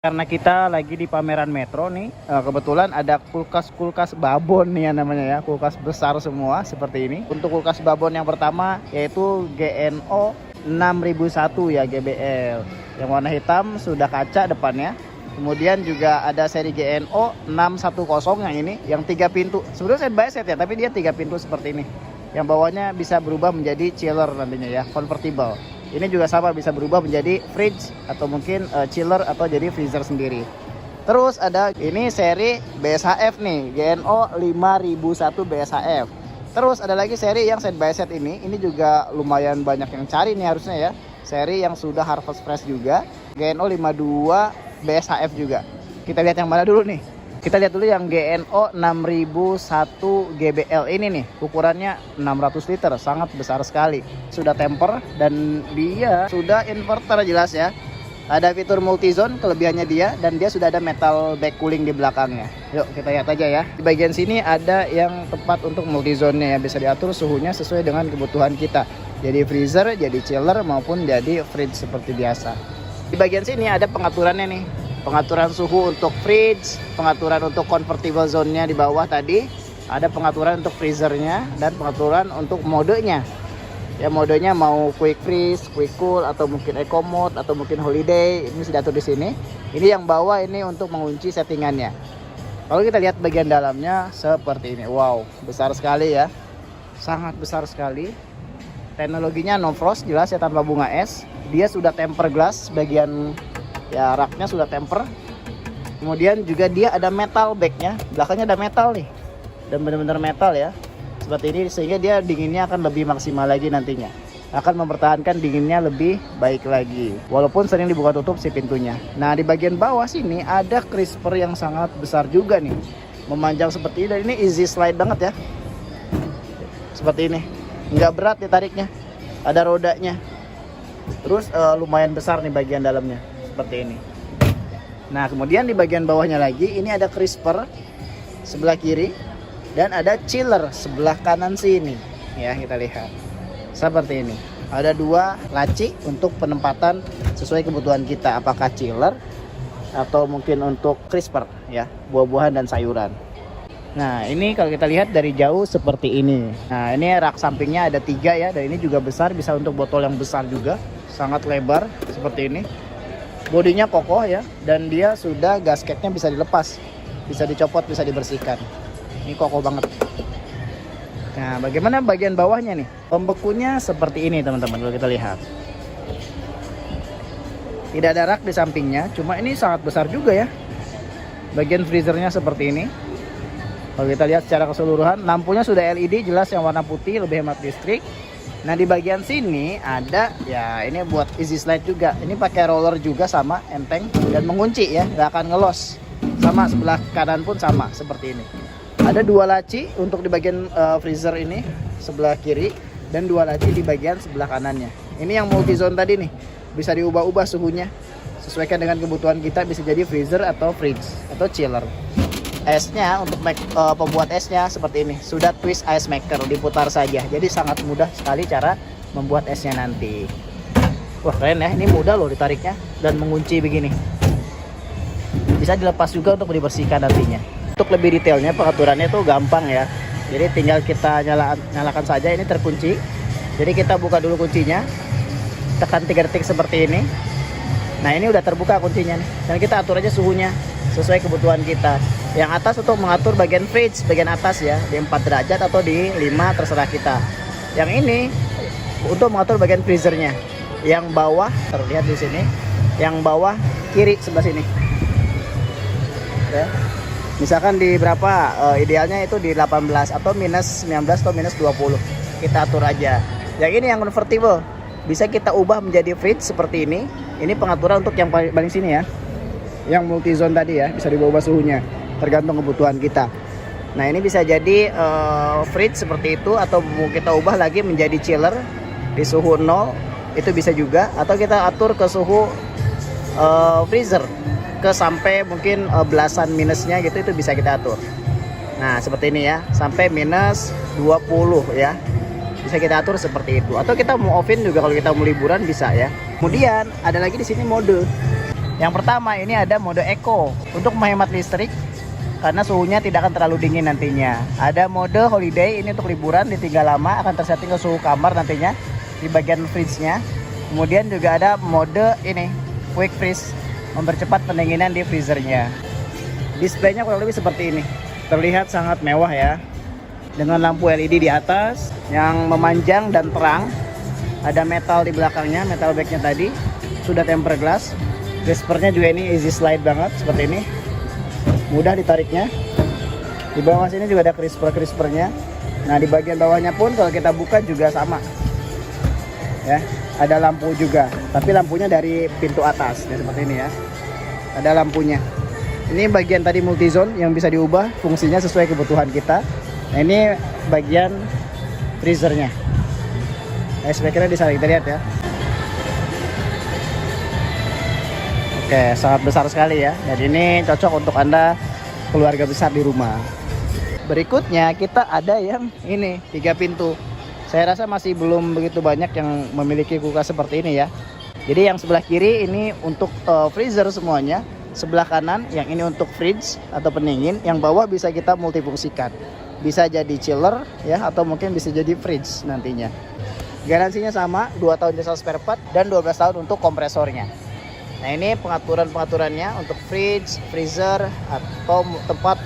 Karena kita lagi di pameran Metro nih, kebetulan ada kulkas babon nih ya namanya ya, kulkas besar semua seperti ini. Untuk kulkas babon yang pertama yaitu GNO 6001 ya GBL, yang warna hitam, sudah kaca depannya. Kemudian juga ada seri GNO 610 yang ini, yang 3 pintu. Sebenarnya set by set ya, tapi dia 3 pintu seperti ini. Yang bawahnya bisa berubah menjadi chiller nantinya ya, convertible. Ini juga sama, bisa berubah menjadi fridge atau mungkin chiller atau jadi freezer sendiri. Terus ada ini seri BSHF nih, GNO 5001 BSHF. Terus ada lagi seri yang set by set ini juga lumayan banyak yang cari nih harusnya ya. Seri yang sudah harvest fresh juga, GNO 52 BSHF juga. Kita lihat yang mana dulu nih? Kita lihat dulu yang GNO 6001 GBL ini nih, ukurannya 600 liter, sangat besar sekali. Sudah temper dan dia sudah inverter jelas ya. Ada fitur multizone kelebihannya dia, dan dia sudah ada metal back cooling di belakangnya. Yuk kita lihat aja ya. Di bagian sini ada yang tepat untuk multizone-nya ya, bisa diatur suhunya sesuai dengan kebutuhan kita. Jadi freezer, jadi chiller maupun jadi fridge seperti biasa. Di bagian sini ada pengaturannya nih. Pengaturan suhu untuk fridge, pengaturan untuk convertible zone-nya di bawah tadi, ada pengaturan untuk freezernya dan pengaturan untuk modenya. Ya modenya mau quick freeze, quick cool atau mungkin eco mode atau mungkin holiday, ini sudah atur di sini. Ini yang bawah ini untuk mengunci settingannya. Kalau kita lihat bagian dalamnya seperti ini. Wow, besar sekali ya. Sangat besar sekali. Teknologinya no frost jelas ya, tanpa bunga es. Dia sudah temper glass bagian ya, raknya sudah temper. Kemudian juga dia ada metal backnya, belakangnya ada metal nih, dan benar-benar metal ya seperti ini, sehingga dia dinginnya akan lebih maksimal lagi nantinya, akan mempertahankan dinginnya lebih baik lagi walaupun sering dibuka tutup si pintunya. Nah di bagian bawah sini ada crisper yang sangat besar juga nih, memanjang seperti ini, dan ini easy slide banget ya, seperti ini, nggak berat ditariknya, ada rodanya. Terus lumayan besar nih bagian dalamnya seperti ini. Nah kemudian di bagian bawahnya lagi ini ada crisper sebelah kiri dan ada chiller sebelah kanan sini ya, kita lihat seperti ini. Ada dua laci untuk penempatan sesuai kebutuhan kita, apakah chiller atau mungkin untuk crisper ya, buah-buahan dan sayuran. Nah ini kalau kita lihat dari jauh seperti ini. Nah ini rak sampingnya ada 3 ya, dan ini juga besar, bisa untuk botol yang besar juga, sangat lebar seperti ini. Bodinya kokoh ya, dan dia sudah gasketnya bisa dilepas, bisa dicopot, bisa dibersihkan. Ini kokoh banget. Nah bagaimana bagian bawahnya nih? Pembekunya seperti ini teman-teman, kalau kita lihat. Tidak ada rak di sampingnya, cuma ini sangat besar juga ya. Bagian freezernya seperti ini. Kalau kita lihat secara keseluruhan, lampunya sudah LED jelas yang warna putih, lebih hemat listrik. Nah di bagian sini ada ya, ini buat easy slide juga. Ini pakai roller juga, sama enteng dan mengunci ya, nggak akan ngelos. Sama sebelah kanan pun sama seperti ini. Ada 2 laci untuk di bagian freezer ini sebelah kiri, dan 2 laci di bagian sebelah kanannya. Ini yang multi zone tadi nih, bisa diubah-ubah suhunya sesuaikan dengan kebutuhan kita, bisa jadi freezer atau fridge atau chiller. Esnya untuk pembuat esnya seperti ini, sudah twist ice maker, diputar saja, jadi sangat mudah sekali cara membuat esnya nanti. Wah keren ya, ini mudah loh ditariknya dan mengunci begini, bisa dilepas juga untuk dibersihkan nantinya. Untuk lebih detailnya pengaturannya tuh gampang ya, jadi tinggal kita nyalakan saja, ini terkunci, jadi kita buka dulu kuncinya, tekan 3 detik seperti ini. Nah ini udah terbuka kuncinya nih, dan kita atur aja suhunya sesuai kebutuhan kita. Yang atas untuk mengatur bagian fridge, bagian atas ya, di 4 derajat atau di 5 terserah kita. Yang ini untuk mengatur bagian freezernya. Yang bawah terlihat di sini, yang bawah kiri sebelah sini ya. Misalkan di berapa, idealnya itu di 18 atau minus 19 atau minus 20, kita atur aja. Yang ini yang convertible, bisa kita ubah menjadi fridge seperti ini. Ini pengaturan untuk yang paling sini ya, yang multi zone tadi ya, bisa diubah suhunya tergantung kebutuhan kita. Nah ini bisa jadi fridge seperti itu, atau mau kita ubah lagi menjadi chiller di suhu 0, itu bisa juga. Atau kita atur ke suhu freezer ke sampai mungkin belasan minusnya gitu, itu bisa kita atur. Nah seperti ini ya, sampai minus 20 ya, bisa kita atur seperti itu. Atau kita mau oven juga, kalau kita mau liburan bisa ya. Kemudian ada lagi di sini mode. Yang pertama ini ada mode Eco untuk menghemat listrik karena suhunya tidak akan terlalu dingin nantinya. Ada mode Holiday, ini untuk liburan, ditinggal lama akan tersetting ke suhu kamar nantinya di bagian fridge-nya. Kemudian juga ada mode ini Quick Freeze, mempercepat pendinginan di freezernya. Displaynya kurang lebih seperti ini, terlihat sangat mewah ya, dengan lampu LED di atas yang memanjang dan terang. Ada metal di belakangnya, metal backnya tadi sudah tempered glass. Crispernya juga ini easy slide banget seperti ini, mudah ditariknya. Di bawah sini juga ada crispernya. Nah di bagian bawahnya pun kalau kita buka juga sama ya, ada lampu juga, tapi lampunya dari pintu atas ya, seperti ini ya, ada lampunya. Ini bagian tadi multizone yang bisa diubah fungsinya sesuai kebutuhan kita. Nah ini bagian freezernya. Ice makernya di sana kita lihat ya. Oke, sangat besar sekali ya. Dan ini cocok untuk Anda keluarga besar di rumah. Berikutnya kita ada yang ini 3 pintu. Saya rasa masih belum begitu banyak yang memiliki kulkas seperti ini ya. Jadi yang sebelah kiri ini untuk freezer semuanya. Sebelah kanan yang ini untuk fridge atau pendingin. Yang bawah bisa kita multifungsikan. Bisa jadi chiller ya, atau mungkin bisa jadi fridge nantinya. Garansinya sama, 2 tahun jasa spare part dan 12 tahun untuk kompresornya. Nah ini pengaturannya untuk fridge, freezer, atau tempat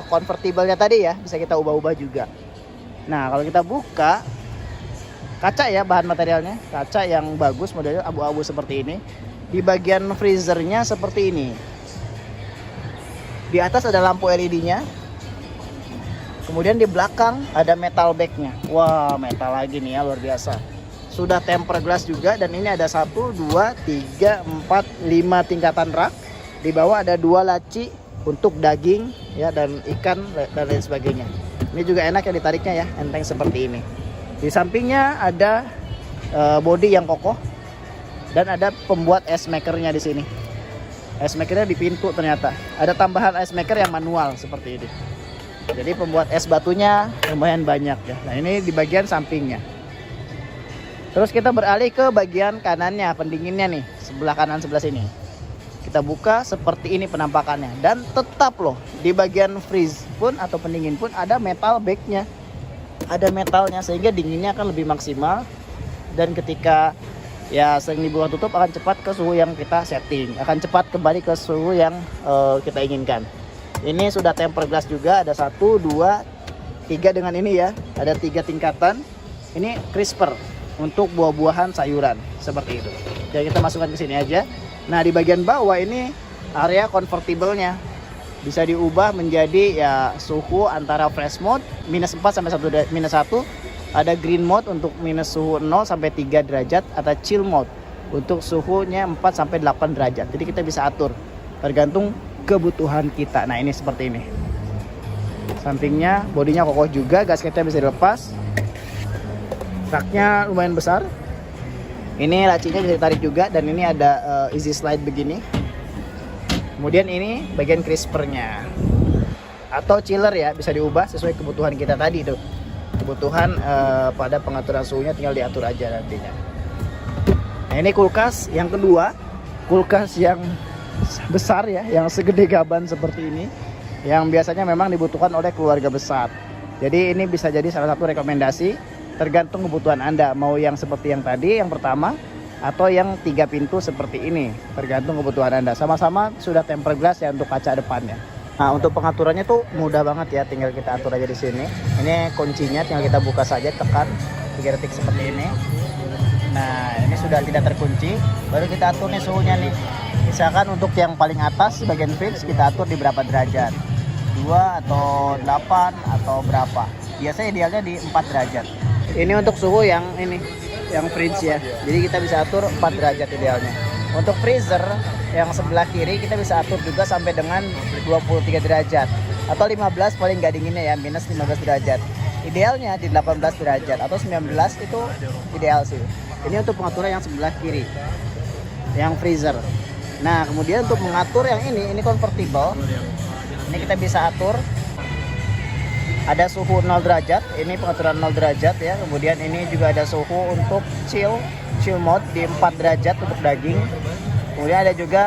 convertible-nya tadi ya, bisa kita ubah-ubah juga. Nah kalau kita buka, kaca ya bahan materialnya, kaca yang bagus, modelnya abu-abu seperti ini. Di bagian freezernya seperti ini. Di atas ada lampu LED-nya. Kemudian di belakang ada metal back-nya. Wah, metal lagi nih ya, luar biasa. Sudah tempered glass juga, dan ini ada 1, 2, 3, 4, 5 tingkatan rak. Di bawah ada 2 laci untuk daging ya, dan ikan dan lain sebagainya. Ini juga enak ya ditariknya ya, enteng seperti ini. Di sampingnya ada body yang kokoh dan ada pembuat ice makernya di sini. Ice makernya di pintu ternyata. Ada tambahan ice maker yang manual seperti ini. Jadi pembuat es batunya lumayan banyak ya. Nah ini di bagian sampingnya. Terus kita beralih ke bagian kanannya, pendinginnya nih, sebelah kanan sebelah sini. Kita buka seperti ini penampakannya. Dan tetap loh, di bagian freeze pun atau pendingin pun ada metal backnya. Ada metalnya sehingga dinginnya akan lebih maksimal. Dan ketika ya sering dibuka tutup akan cepat ke suhu yang kita setting. Akan cepat kembali ke suhu yang kita inginkan. Ini sudah tempered glass juga, ada 1, 2, 3 dengan ini ya. Ada 3 tingkatan. Ini crisper untuk buah-buahan sayuran seperti itu. Jadi kita masukkan ke sini aja. Nah, di bagian bawah ini area convertible-nya. Bisa diubah menjadi ya suhu antara fresh mode -4 sampai -1. Ada green mode untuk minus suhu 0 sampai 3 derajat, atau chill mode untuk suhunya 4 sampai 8 derajat. Jadi kita bisa atur tergantung kebutuhan kita. Nah ini seperti ini. Sampingnya bodinya kokoh juga, gasketnya bisa dilepas. Raknya lumayan besar. Ini lacinya bisa ditarik juga, dan ini ada easy slide begini. Kemudian ini bagian crispernya atau chiller ya, bisa diubah sesuai kebutuhan kita tadi tuh. Kebutuhan pada pengaturan suhunya tinggal diatur aja nantinya. Nah ini kulkas yang kedua, kulkas yang besar ya, yang segede gaban seperti ini, yang biasanya memang dibutuhkan oleh keluarga besar. Jadi ini bisa jadi salah satu rekomendasi, tergantung kebutuhan Anda, mau yang seperti yang tadi yang pertama atau yang 3 pintu seperti ini, tergantung kebutuhan Anda. Sama-sama sudah tempered glass ya untuk kaca depannya. Nah untuk pengaturannya tuh mudah banget ya, tinggal kita atur aja di sini. Ini kuncinya, tinggal kita buka saja, tekan 3 detik seperti ini. Nah ini sudah tidak terkunci, baru kita atur nih suhunya nih. Misalkan untuk yang paling atas bagian fridge kita atur di berapa derajat, 2 atau 8 atau berapa. Biasanya idealnya di 4 derajat. Ini untuk suhu yang ini, yang fridge ya. Jadi kita bisa atur 4 derajat idealnya. Untuk freezer yang sebelah kiri kita bisa atur juga sampai dengan 23 derajat atau 15 paling nggak dinginnya ya, minus 15 derajat. Idealnya di 18 derajat atau 19 itu ideal sih. Ini untuk pengaturan yang sebelah kiri, yang freezer. Nah kemudian untuk mengatur yang ini convertible, ini kita bisa atur ada suhu 0 derajat, ini pengaturan 0 derajat ya. Kemudian ini juga ada suhu untuk chill mode di 4 derajat untuk daging. Kemudian ada juga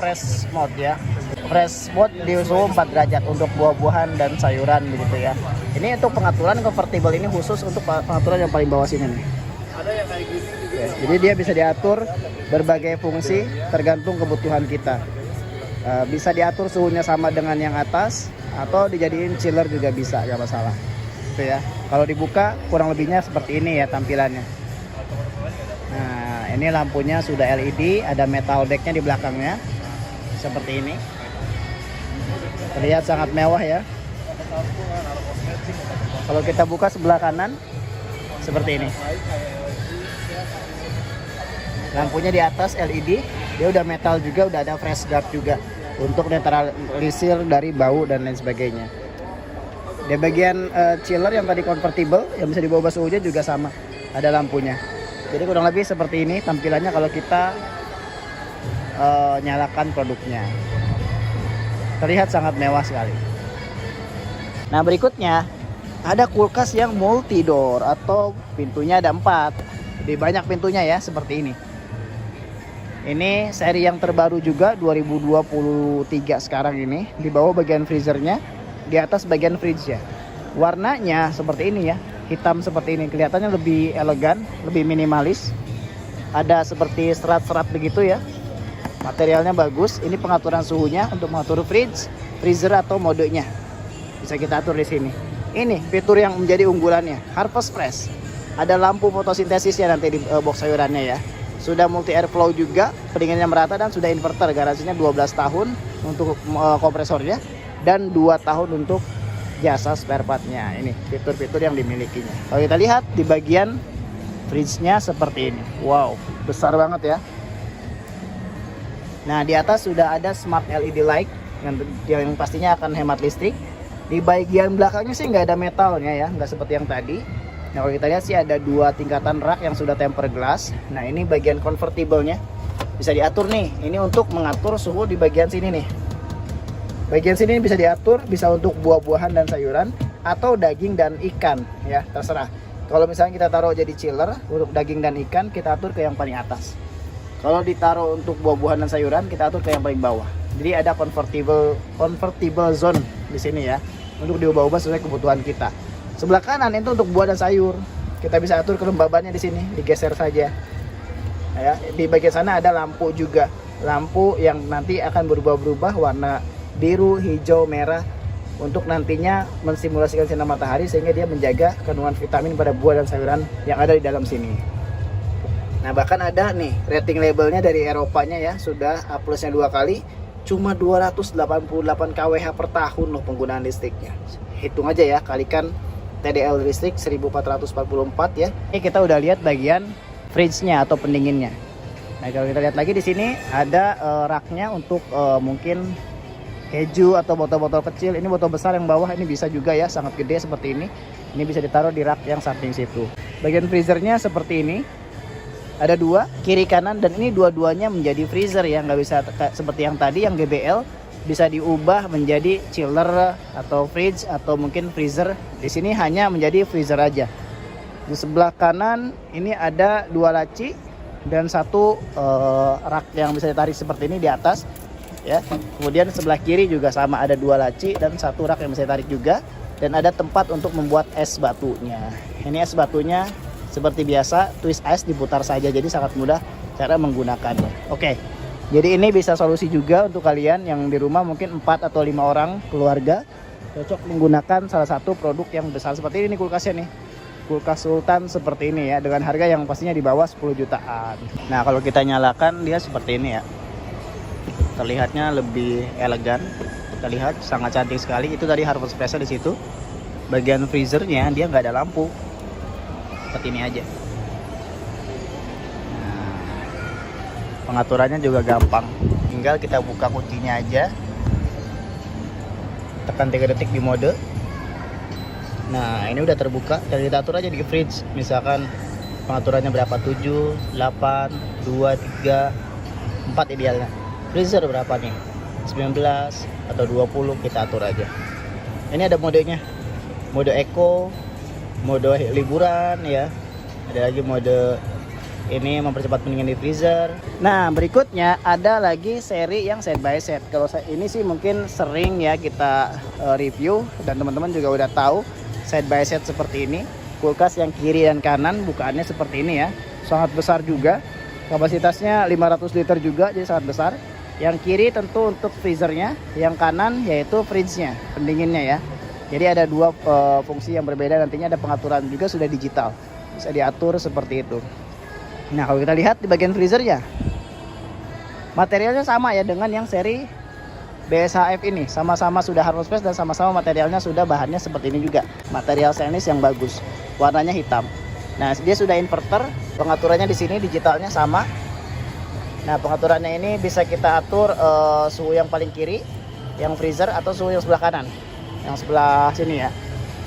fresh mode ya. Fresh mode di suhu 4 derajat untuk buah-buahan dan sayuran begitu ya. Ini untuk pengaturan convertible ini khusus untuk pengaturan yang paling bawah sini nih. Ada yang kayak gini juga. Ya, jadi dia bisa diatur berbagai fungsi tergantung kebutuhan kita. Bisa diatur suhunya sama dengan yang atas atau dijadiin chiller juga bisa, gak masalah. Gitu ya. Kalau dibuka kurang lebihnya seperti ini ya tampilannya. Nah, ini lampunya sudah LED, ada metal decknya di belakangnya. Seperti ini. Terlihat sangat mewah ya. Kalau kita buka sebelah kanan seperti ini. Lampunya di atas LED, dia udah metal juga, udah ada fresh guard juga untuk netralisir dari bau dan lain sebagainya. Di bagian chiller yang tadi convertible yang bisa dibawa suhunya juga sama, ada lampunya. Jadi kurang lebih seperti ini tampilannya kalau kita nyalakan produknya. Terlihat sangat mewah sekali. Nah, berikutnya ada kulkas yang multi door atau pintunya ada 4. Lebih banyak pintunya ya, seperti ini. Ini seri yang terbaru juga 2023 sekarang ini. Di bawah bagian freezernya, di atas bagian fridge-nya. Warnanya seperti ini ya, hitam seperti ini. Kelihatannya lebih elegan, lebih minimalis. Ada seperti serat-serat begitu ya. Materialnya bagus. Ini pengaturan suhunya untuk mengatur fridge, freezer atau modenya. Bisa kita atur di sini. Ini fitur yang menjadi unggulannya, Harvest Press. Ada lampu fotosintesisnya nanti di box sayurannya ya. Sudah multi airflow juga, pendinginnya merata dan sudah inverter. Garansinya 12 tahun untuk kompresornya dan 2 tahun untuk jasa spare partnya. Ini fitur-fitur yang dimilikinya. Kalau kita lihat di bagian fridge-nya seperti ini. Wow, besar banget ya. Nah, di atas sudah ada smart LED light yang pastinya akan hemat listrik. Di bagian belakangnya sih nggak ada metalnya ya, nggak seperti yang tadi. Nah, kalau kita lihat sih ada 2 tingkatan rak yang sudah tempered glass. Nah, ini bagian convertible-nya bisa diatur nih. Ini untuk mengatur suhu di bagian sini nih. Bagian sini bisa diatur, bisa untuk buah-buahan dan sayuran atau daging dan ikan ya, terserah. Kalau misalnya kita taruh jadi chiller untuk daging dan ikan, kita atur ke yang paling atas. Kalau ditaruh untuk buah-buahan dan sayuran, kita atur ke yang paling bawah. Jadi ada convertible zone di sini ya, untuk diubah-ubah sesuai kebutuhan kita. Sebelah kanan itu untuk buah dan sayur. Kita bisa atur kelembabannya di sini, digeser saja. Ya, di bagian sana ada lampu juga. Lampu yang nanti akan berubah-ubah warna biru, hijau, merah untuk nantinya mensimulasikan sinar matahari sehingga dia menjaga kandungan vitamin pada buah dan sayuran yang ada di dalam sini. Nah, bahkan ada nih rating labelnya dari Eropanya ya, sudah A plusnya 2 kali. Cuma 288 kWh per tahun loh penggunaan listriknya. Hitung aja ya, kalikan TDL listrik 1444 ya. Ini kita udah lihat bagian fridge-nya atau pendinginnya. Nah, kalau kita lihat lagi di sini ada raknya untuk mungkin keju atau botol-botol kecil. Ini botol besar yang bawah ini bisa juga ya, sangat gede seperti ini. Ini bisa ditaruh di rak yang samping situ. Bagian freezernya seperti ini. Ada 2 kiri kanan dan ini dua-duanya menjadi freezer ya, nggak bisa seperti yang tadi yang GBL bisa diubah menjadi chiller atau fridge atau mungkin freezer. Di sini hanya menjadi freezer aja. Di sebelah kanan ini ada 2 laci dan 1 rak yang bisa ditarik seperti ini di atas ya. Kemudian sebelah kiri juga sama, ada 2 laci dan 1 rak yang bisa ditarik juga, dan ada tempat untuk membuat es batunya. Ini es batunya seperti biasa, twist ice diputar saja, jadi sangat mudah cara menggunakannya. Oke, jadi ini bisa solusi juga untuk kalian yang di rumah mungkin 4 atau 5 orang keluarga, cocok menggunakan salah satu produk yang besar seperti ini kulkasnya nih. Kulkas Sultan seperti ini ya, dengan harga yang pastinya di bawah 10 jutaan. Nah, kalau kita nyalakan dia seperti ini ya. Terlihatnya lebih elegan. Kita lihat sangat cantik sekali. Itu tadi Harvest Press di situ. Bagian freezernya dia nggak ada lampu. Seperti ini aja. Nah, pengaturannya juga gampang. Tinggal kita buka kuncinya aja. Tekan 3 detik di mode. Nah, ini udah terbuka. Dan kita atur aja di fridge. Misalkan pengaturannya berapa? 7, 8, 2, 3, 4 idealnya. Freezer berapa nih? 19 atau 20 kita atur aja. Ini ada modenya. Mode eco, mode liburan ya. Ada lagi mode Ini mempercepat pendinginan di freezer. Nah, berikutnya ada lagi seri yang side by side. Kalau ini sih mungkin sering ya kita review dan teman-teman juga udah tahu side by side seperti ini. Kulkas yang kiri dan kanan bukaannya seperti ini ya. Sangat besar juga. Kapasitasnya 500 liter juga, jadi sangat besar. Yang kiri tentu untuk freezernya, yang kanan yaitu fridge-nya, pendinginnya ya. Jadi ada dua fungsi yang berbeda, nantinya ada pengaturan juga sudah digital. Bisa diatur seperti itu. Nah, kalau kita lihat di bagian freezernya, materialnya sama ya dengan yang seri BSHF ini. Sama-sama sudah harvest press dan sama-sama materialnya sudah bahannya seperti ini juga. Material stainless yang bagus, warnanya hitam. Nah, dia sudah inverter, pengaturannya di sini digitalnya sama. Nah, pengaturannya ini bisa kita atur suhu yang paling kiri, yang freezer, atau suhu yang sebelah kanan, yang sebelah sini ya.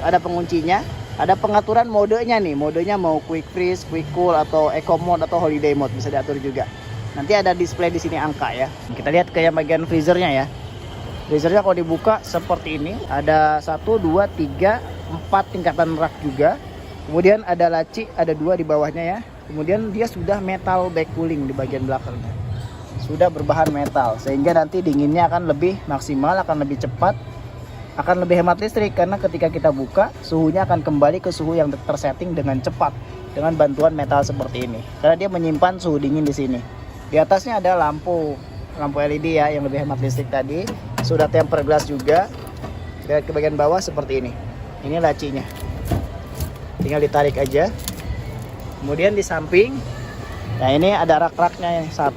Ada penguncinya. Ada pengaturan modenya nih, modenya mau quick freeze, quick cool, atau eco mode, atau holiday mode bisa diatur juga. Nanti ada display di sini angka ya. Kita lihat ke yang bagian freezernya ya. Freezernya kalau dibuka seperti ini, ada 1, 2, 3, 4 tingkatan rak juga. Kemudian ada laci, ada 2 di bawahnya ya. Kemudian dia sudah metal back cooling di bagian belakangnya. Sudah berbahan metal, sehingga nanti dinginnya akan lebih maksimal, akan lebih cepat, akan lebih hemat listrik karena ketika kita buka suhunya akan kembali ke suhu yang tersetting dengan cepat dengan bantuan metal seperti ini. Karena dia menyimpan suhu dingin di sini. Di atasnya ada lampu LED ya yang lebih hemat listrik tadi. Sudah tempered glass juga. Lihat ke bagian bawah seperti ini. Ini lacinya. Tinggal ditarik aja. Kemudian di samping, nah ini ada rak-raknya 1,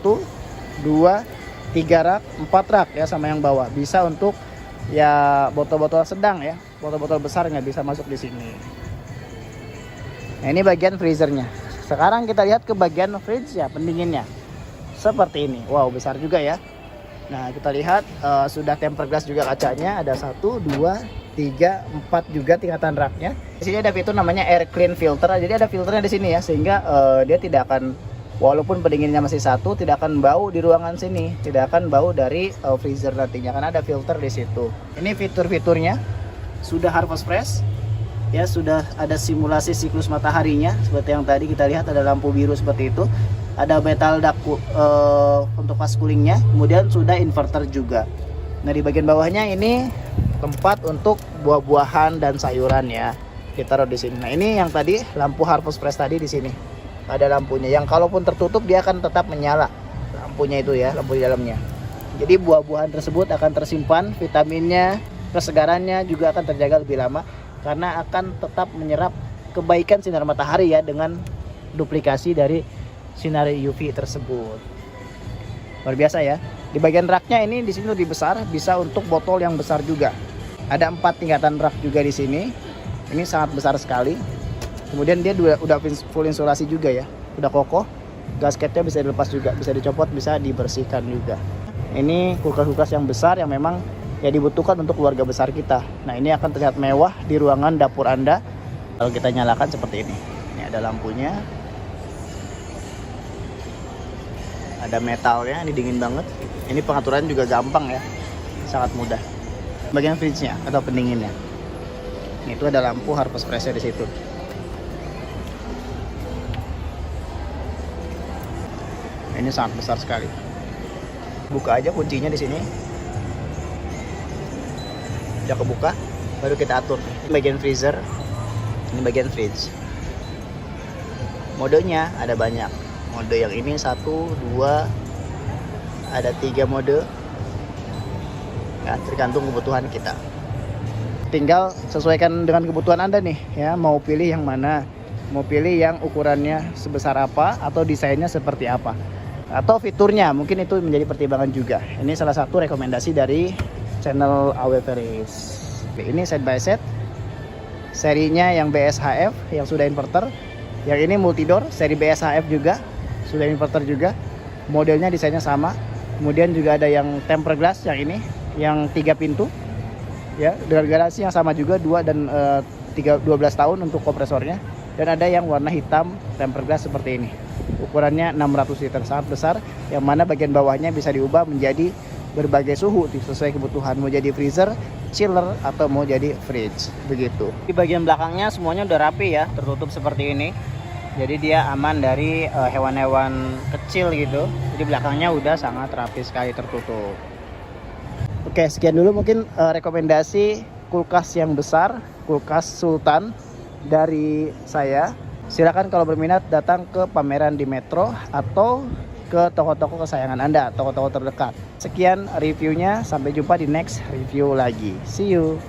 2, 3 rak, 4 rak ya sama yang bawah. Bisa untuk ya botol-botol sedang ya, botol-botol besar nggak bisa masuk di sini. Nah, ini bagian freezernya. Sekarang kita lihat ke bagian fridge ya, pendinginnya seperti ini. Wow, besar juga ya. Nah, kita lihat sudah tempered glass juga kacanya. Ada 1, 2, 3, 4 juga tingkatan raknya. Di sini ada fitur namanya air clean filter. Jadi ada filternya di sini ya, sehingga dia tidak akan, walaupun pendinginnya masih 1, tidak akan bau di ruangan sini, tidak akan bau dari freezer nantinya karena ada filter di situ. Ini fitur-fiturnya sudah harvest press ya, sudah ada simulasi siklus mataharinya seperti yang tadi kita lihat, ada lampu biru seperti itu, ada metal duct untuk fast coolingnya, kemudian sudah inverter juga. Nah, di bagian bawahnya ini tempat untuk buah-buahan dan sayuran ya, ditaruh di sini. Nah, ini yang tadi lampu harvest press tadi di sini. Ada lampunya yang kalaupun tertutup dia akan tetap menyala lampunya itu ya, lampu di dalamnya. Jadi buah-buahan tersebut akan tersimpan, vitaminnya, kesegarannya juga akan terjaga lebih lama karena akan tetap menyerap kebaikan sinar matahari ya dengan duplikasi dari sinar UV tersebut. Luar biasa ya. Di bagian raknya ini di sini lebih besar, bisa untuk botol yang besar juga. Ada 4 tingkatan rak juga di sini. Ini sangat besar sekali. Kemudian dia udah full insulasi juga ya, udah kokoh. Gasketnya bisa dilepas juga, bisa dicopot, bisa dibersihkan juga. Ini kulkas-kulkas yang besar yang memang ya dibutuhkan untuk keluarga besar kita. Nah, ini akan terlihat mewah di ruangan dapur Anda kalau kita nyalakan seperti ini. Ini ada lampunya, ada metalnya, ini dingin banget. Ini pengaturan juga gampang ya, sangat mudah. Bagian fridge-nya atau pendinginnya, itu ada lampu harvest press-nya di situ. Ini sangat besar sekali. Buka aja kuncinya di sini. Udah kebuka, baru kita atur. Ini bagian freezer, ini bagian fridge. Modenya ada banyak. Mode yang ini 1, 2, ada 3 mode. Ya, tergantung kebutuhan kita. Tinggal sesuaikan dengan kebutuhan Anda nih ya, mau pilih yang mana. Mau pilih yang ukurannya sebesar apa atau desainnya seperti apa. Atau fiturnya, mungkin itu menjadi pertimbangan juga. Ini salah satu rekomendasi dari channel AWFeris. Ini side by side. Serinya yang BSHF yang sudah inverter. Yang ini multidor seri BSHF juga, sudah inverter juga. Modelnya desainnya sama. Kemudian juga ada yang tempered glass yang ini, yang 3 pintu. Ya, dengan garansi yang sama juga 2 dan 12 tahun untuk kompresornya. Dan ada yang warna hitam tempered glass seperti ini. Ukurannya 600 liter, sangat besar, yang mana bagian bawahnya bisa diubah menjadi berbagai suhu sesuai kebutuhan, mau jadi freezer, chiller, atau mau jadi fridge, begitu. Di bagian belakangnya semuanya udah rapi ya, tertutup seperti ini. Jadi dia aman dari hewan-hewan kecil gitu. Jadi belakangnya udah sangat rapi sekali tertutup. Oke, sekian dulu mungkin rekomendasi kulkas yang besar, kulkas Sultan dari saya. Silakan kalau berminat datang ke pameran di Metro atau ke toko-toko kesayangan Anda, toko-toko terdekat. Sekian reviewnya, sampai jumpa di next review lagi. See you.